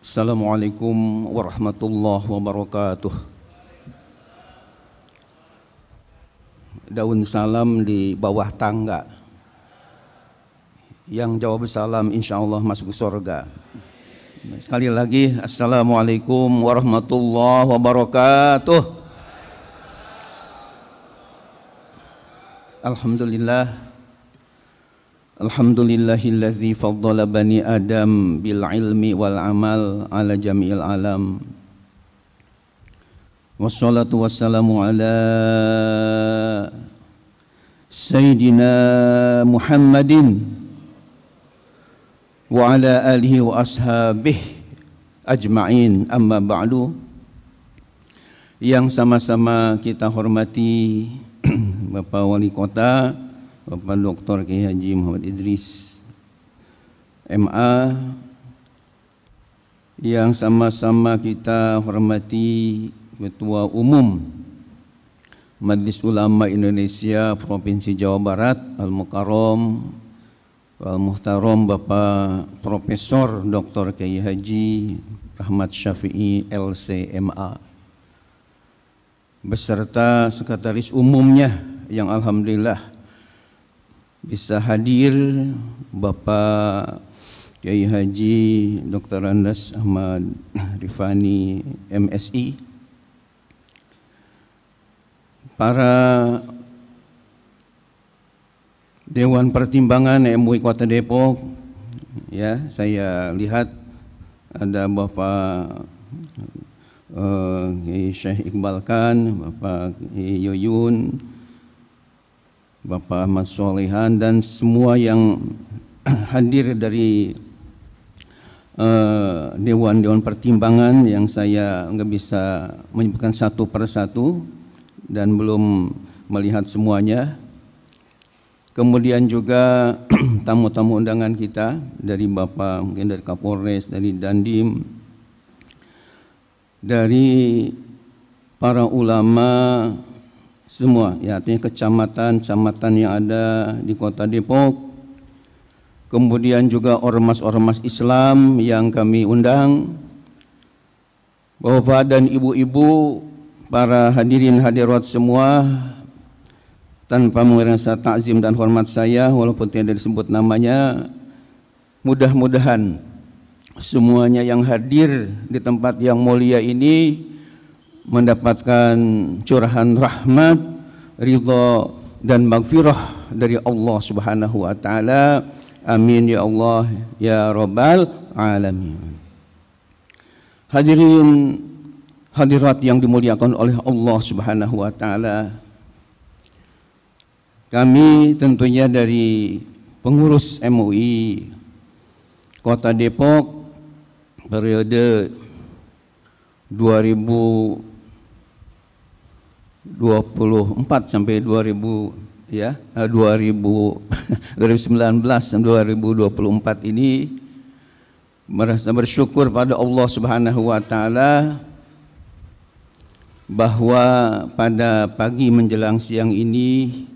Assalamualaikum warahmatullahi wabarakatuh. Daun salam di bawah tangga. Yang jawab salam insya Allah masuk surga. Sekali lagi, Assalamualaikum warahmatullahi wabarakatuh. Alhamdulillah. Alhamdulillahilladzi faddala bani Adam bil ilmi wal amal ala jami'il alam. Wassalatu wassalamu ala Sayyidina Muhammadin wa ala alihi wa ashabihi ajma'in, amma ba'du. Yang sama-sama kita hormati Bapak Wali Kota, Bapak Dr. Kiai Haji Muhammad Idris MA, yang sama-sama kita hormati Ketua Umum Majelis Ulama Indonesia Provinsi Jawa Barat Al-Mukarram Al-Muhtaram Bapak Profesor Dr. Kiai Haji Rahmat Syafi'i LCMA, beserta sekretaris umumnya yang alhamdulillah bisa hadir, Bapak Kiai Haji Dr. Andes Ahmad Rifani MSI, para Dewan Pertimbangan MUI Kota Depok. Ya, saya lihat ada Bapak Syekh Iqbal Khan, Bapak Yuyun, Bapak Ahmad Solehan, dan semua yang hadir dari Dewan Pertimbangan yang saya nggak bisa menyebutkan satu persatu dan belum melihat semuanya. Kemudian juga tamu-tamu undangan kita dari Bapak, mungkin dari Kapolres, dari Dandim, dari para ulama semua, ya, artinya kecamatan yang ada di Kota Depok. Kemudian juga ormas-ormas Islam yang kami undang, Bapak dan Ibu-ibu, para hadirin hadirat semua, tanpa mengurangi rasa takzim dan hormat saya walaupun tidak disebut namanya, mudah-mudahan semuanya yang hadir di tempat yang mulia ini mendapatkan curahan rahmat, ridha dan maghfirah dari Allah Subhanahu wa taala. Amin ya Allah ya rabbal alamin. Hadirin hadirat yang dimuliakan oleh Allah Subhanahu wa taala, kami tentunya dari pengurus MUI Kota Depok periode 2024 sampai 2019 dan 2024 ini merasa bersyukur pada Allah Subhanahu wa taala bahwa pada pagi menjelang siang ini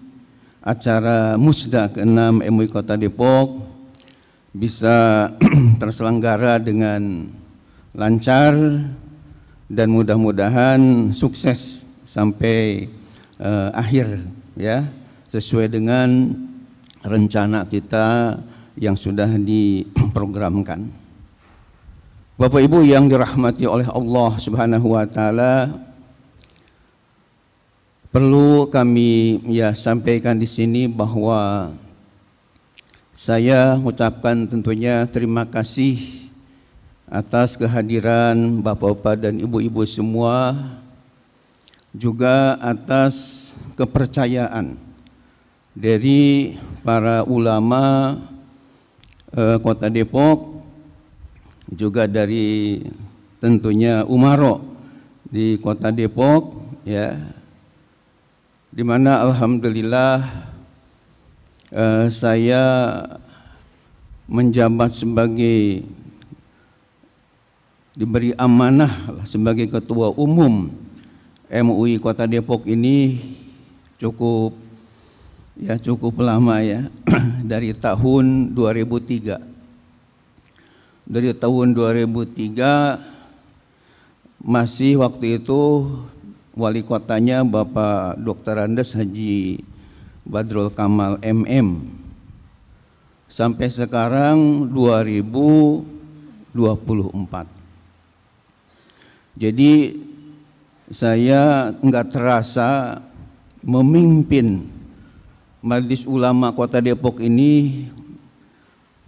acara Musda ke-6 MUI Kota Depok bisa terselenggara dengan lancar dan mudah-mudahan sukses sampai akhir, ya, sesuai dengan rencana kita yang sudah diprogramkan. Bapak Ibu yang dirahmati oleh Allah Subhanahu wa taala, perlu kami sampaikan di sini bahwa saya mengucapkan tentunya terima kasih atas kehadiran Bapak-bapak dan Ibu-ibu semua, juga atas kepercayaan dari para ulama Kota Depok, juga dari tentunya umaro di Kota Depok, ya, di mana alhamdulillah saya menjabat sebagai, diberi amanah sebagai Ketua Umum MUI Kota Depok ini cukup lama, ya, dari tahun 2003. dari tahun 2003 masih waktu itu wali kotanya Bapak Dr. Andes Haji Badrul Kamal MM. Sampai sekarang 2024. Jadi saya enggak terasa memimpin Majelis Ulama Kota Depok ini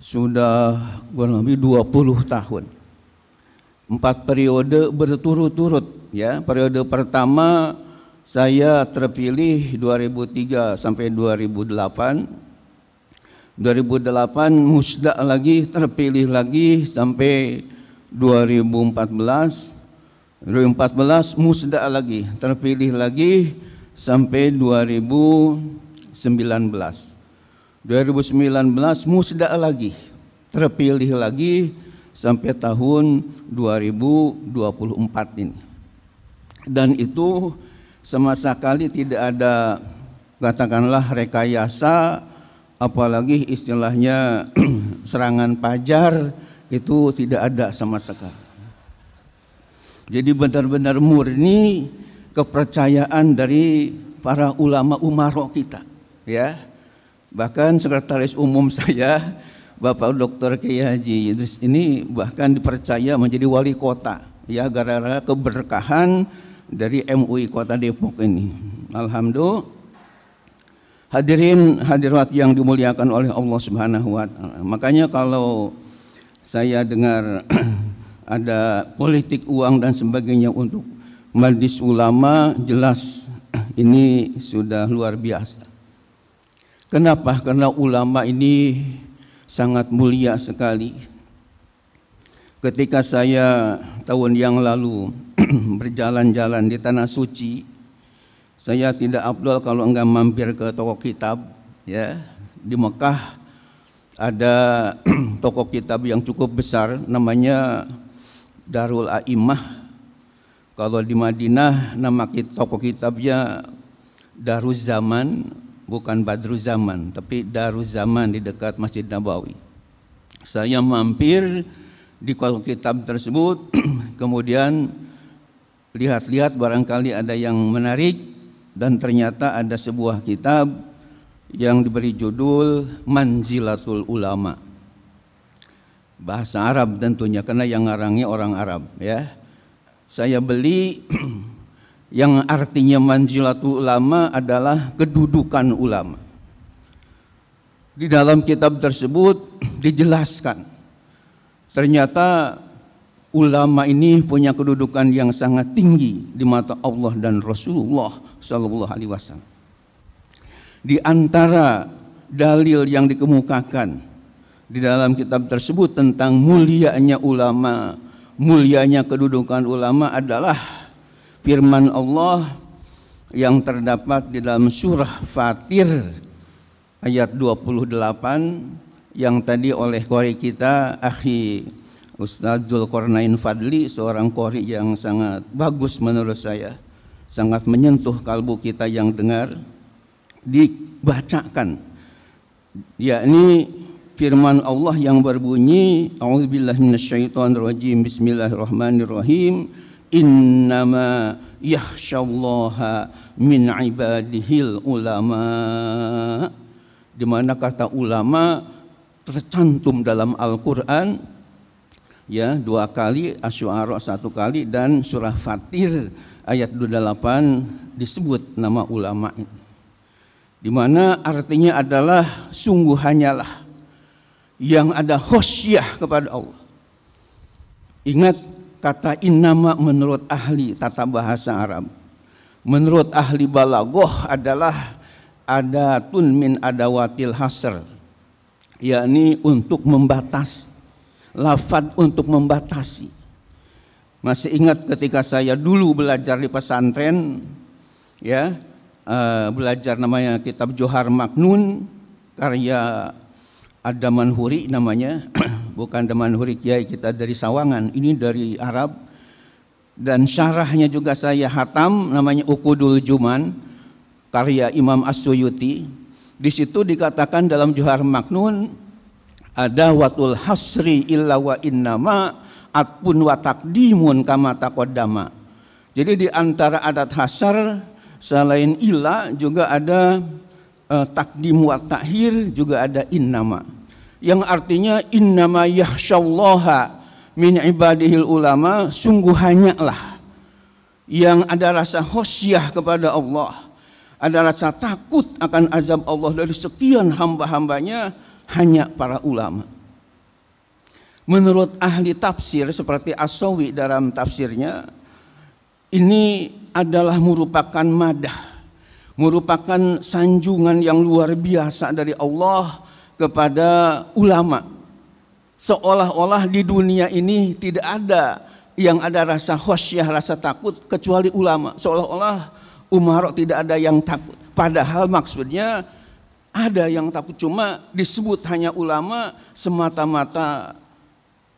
sudah kurang lebih 20 tahun. 4 periode berturut-turut ya. Periode pertama saya terpilih 2003 sampai 2008. 2008 musda lagi, terpilih lagi sampai 2014. 2014 musda lagi, terpilih lagi sampai 2019. 2019 musda lagi, terpilih lagi sampai tahun 2024 ini. Dan itu sama sekali tidak ada katakanlah rekayasa, apalagi istilahnya serangan pajar, itu tidak ada sama sekali. Jadi benar-benar murni kepercayaan dari para ulama umaro kita, ya. Bahkan sekretaris umum saya, Bapak Dr. Kiai Haji Idris ini bahkan dipercaya menjadi wali kota, ya, gara-gara keberkahan dari MUI Kota Depok ini. Alhamdulillah. Hadirin hadirat yang dimuliakan oleh Allah Subhanahu wa taala. Makanya kalau saya dengar ada politik uang dan sebagainya untuk Majelis Ulama, jelas ini sudah luar biasa. Kenapa? Karena ulama ini sangat mulia sekali. Ketika saya tahun yang lalu berjalan-jalan di Tanah Suci, saya tidak afdal kalau enggak mampir ke toko kitab, ya. Di Mekah ada toko kitab yang cukup besar, namanya Darul A'immah. Kalau di Madinah nama toko kitabnya Daruz Zaman, bukan Badruz Zaman, tapi Daruz Zaman di dekat Masjid Nabawi. Saya mampir di toko kitab tersebut, kemudian lihat-lihat barangkali ada yang menarik, dan ternyata ada sebuah kitab yang diberi judul Manzilatul Ulama. Bahasa Arab tentunya, karena yang ngarangnya orang Arab, ya. Saya beli yang artinya Manzilatul Ulama adalah kedudukan ulama. Di dalam kitab tersebut dijelaskan, ternyata ulama ini punya kedudukan yang sangat tinggi di mata Allah dan Rasulullah Sallallahu Alaihi Wasallam. Di antara dalil yang dikemukakan di dalam kitab tersebut tentang mulianya ulama, mulianya kedudukan ulama adalah firman Allah yang terdapat di dalam surah Fatir ayat 28 yang tadi oleh qori kita akhi Ustaz Zulkarnain Fadli, seorang qori yang sangat bagus menurut saya, sangat menyentuh kalbu kita yang dengar, dibacakan, yakni firman Allah yang berbunyi a'udzubillahi minasyaitonirrajim bismillahirrahmanirrahim innama yakhsyallaha min ibadihil ulama, di mana kata ulama tercantum dalam Al-Qur'an, ya, 2 kali, Asy-Syu'ara 1 kali, dan surah Fatir ayat 28 disebut nama ulama ini, di mana artinya adalah sungguh hanyalah yang ada khosyah kepada Allah. Ingat kata innama menurut ahli tata bahasa Arab, menurut ahli balaghah adalah adatun min adawatil hasr, yakni untuk membatas, lafadz untuk membatasi. Masih ingat ketika saya dulu belajar di pesantren, ya, belajar namanya kitab Johar Maknun karya Ad-Damanhuri namanya, bukan Damanhuri kiai kita dari Sawangan, ini dari Arab, dan syarahnya juga saya hatam, namanya Uqudul Juman karya Imam As-Suyuti. Di situ dikatakan dalam Johar Maknun Ada watul hasri illa wa innama atpun wa takdimun kama taqaddama. Jadi di antara adat hasar selain illa juga ada takdim wa takhir, juga ada innama. Yang artinya innama yahsyallaha min ibadihil ulama, sungguh hanyalah yang ada rasa khosyah kepada Allah, ada rasa takut akan azab Allah dari sekian hamba-hambanya, hanya para ulama. Menurut ahli tafsir seperti As-Sawi dalam tafsirnya, ini adalah merupakan madah, merupakan sanjungan yang luar biasa dari Allah kepada ulama. Seolah-olah di dunia ini tidak ada yang ada rasa khosyah, rasa takut kecuali ulama. Seolah-olah umara tidak ada yang takut. Padahal maksudnya ada yang takut, cuma disebut hanya ulama semata-mata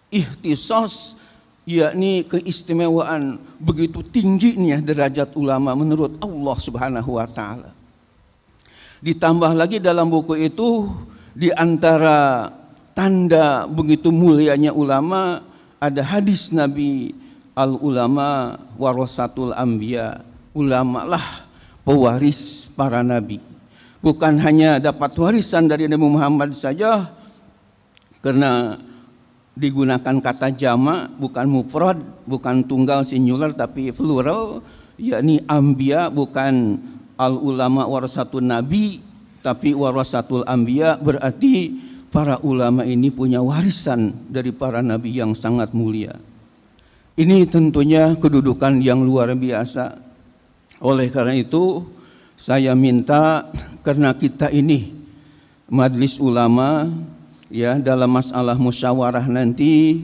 ikhtisas, yakni keistimewaan begitu tingginya derajat ulama menurut Allah Subhanahu wa taala. Ditambah lagi dalam buku itu, di antara tanda begitu mulianya ulama ada hadis Nabi, al ulama warasatul anbiya, ulama lah pewaris para nabi. Bukan hanya dapat warisan dari Nabi Muhammad saja, karena digunakan kata jama, bukan mufrad, bukan tunggal singular tapi plural, yakni anbiya, bukan al ulama warasatun nabi tapi warasatul anbiya, berarti para ulama ini punya warisan dari para nabi yang sangat mulia. Ini tentunya kedudukan yang luar biasa. Oleh karena itu saya minta, karena kita ini majelis ulama, ya, dalam masalah musyawarah nanti,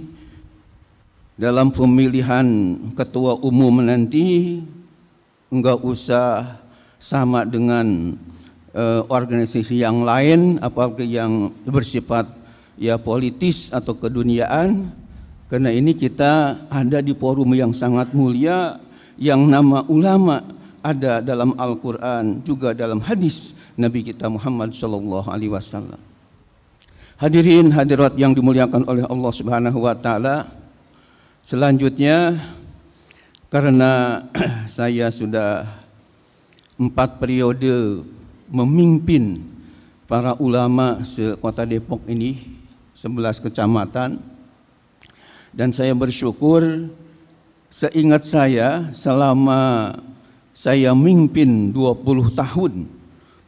dalam pemilihan ketua umum nanti, enggak usah sama dengan organisasi yang lain, apalagi yang bersifat ya politis atau keduniaan, karena ini kita ada di forum yang sangat mulia, yang nama ulama ada dalam Al-Quran, juga dalam hadis Nabi kita Muhammad sallallahu alaihi wasallam. Hadirin hadirat yang dimuliakan oleh Allah Subhanahu wa taala, selanjutnya karena saya sudah 4 periode memimpin para ulama se-Kota Depok ini, 11 kecamatan, dan saya bersyukur, seingat saya selama saya memimpin 20 tahun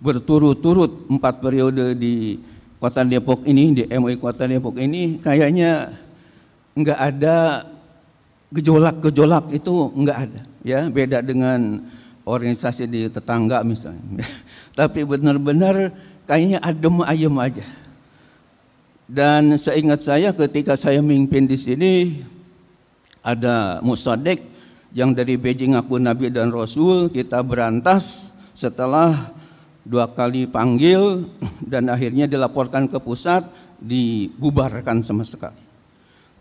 berturut-turut 4 periode di Kota Depok ini, di MUI Kota Depok ini, kayaknya enggak ada gejolak-gejolak, itu enggak ada, ya, beda dengan organisasi di tetangga misalnya. Tapi benar-benar kayaknya adem ayem aja. Dan seingat saya ketika saya memimpin di sini, ada Musadek yang dari Beijing ngaku Nabi dan Rasul, kita berantas setelah 2 kali panggil dan akhirnya dilaporkan ke pusat, dibubarkan sama sekali.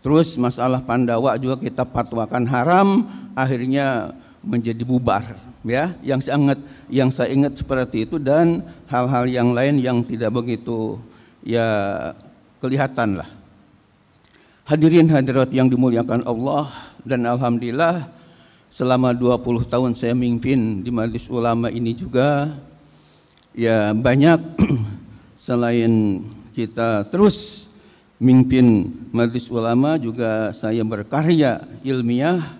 Terus masalah Pandawa juga kita fatwakan haram, akhirnya menjadi bubar, ya. Yang saya ingat seperti itu, dan hal-hal yang lain yang tidak begitu ya kelihatan lah. Hadirin hadirat yang dimuliakan Allah, dan alhamdulillah selama 20 tahun saya memimpin di majelis ulama ini juga, ya banyak selain kita terus memimpin majelis ulama, juga saya berkarya ilmiah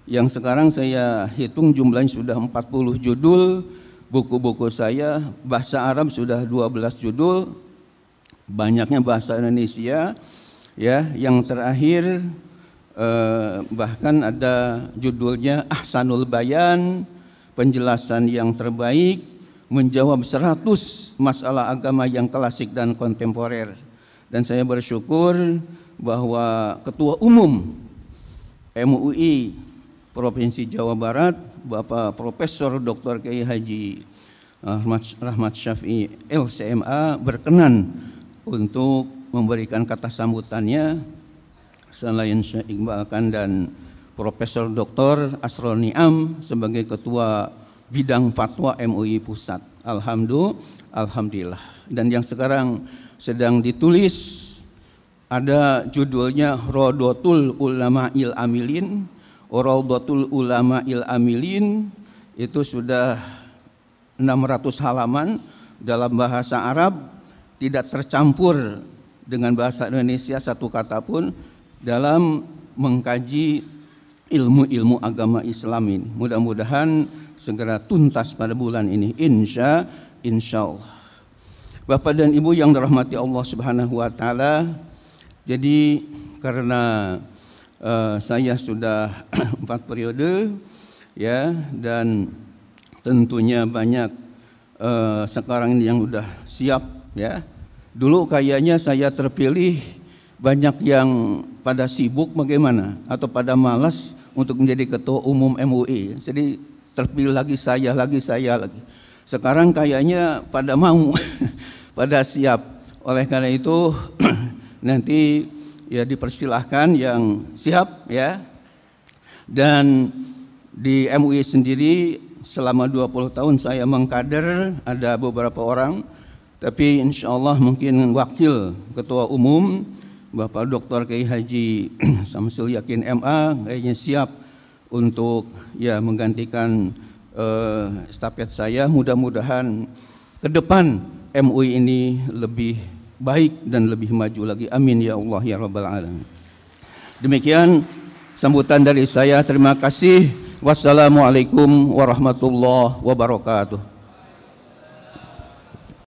yang sekarang saya hitung jumlahnya sudah 40 judul. Buku-buku saya bahasa Arab sudah 12 judul, banyaknya bahasa Indonesia, ya. Yang terakhir bahkan ada judulnya Ahsanul Bayan, penjelasan yang terbaik, menjawab 100 masalah agama yang klasik dan kontemporer. Dan saya bersyukur bahwa Ketua Umum MUI Provinsi Jawa Barat, Bapak Profesor Dr. Kiai Haji Rahmat Syafi'i LCMA, berkenan untuk memberikan kata sambutannya. Selain Syekh Iqbal Khan dan Profesor Dr. Asrul Niam sebagai Ketua Bidang Fatwa MUI Pusat. Alhamdulillah. Dan yang sekarang sedang ditulis ada judulnya Rawdatul Ulama'il Amilin. Rawdatul Ulama'il Amilin itu sudah 600 halaman dalam bahasa Arab, tidak tercampur dengan bahasa Indonesia satu kata pun dalam mengkaji ilmu-ilmu agama Islam ini. Mudah-mudahan segera tuntas pada bulan ini, insya Allah. Bapak dan Ibu yang dirahmati Allah Subhanahu wa taala, jadi karena saya sudah 4 periode ya, dan tentunya banyak sekarang ini yang udah siap ya. Dulu kayaknya saya terpilih, banyak yang pada sibuk bagaimana atau pada malas untuk menjadi ketua umum MUI. Jadi terpilih lagi saya lagi. Sekarang kayaknya pada mau pada siap. Oleh karena itu nanti ya dipersilahkan yang siap ya. Dan di MUI sendiri selama 20 tahun saya mengkader, ada beberapa orang, tapi insya Allah mungkin wakil ketua umum Bapak Dr. Kiai Haji Samsul Yakin MA kayaknya siap untuk ya menggantikan estafet saya. Mudah-mudahan ke depan MUI ini lebih baik dan lebih maju lagi. Amin ya Allah ya Rabbal Alamin. Demikian sambutan dari saya. Terima kasih. Wassalamualaikum warahmatullahi wabarakatuh.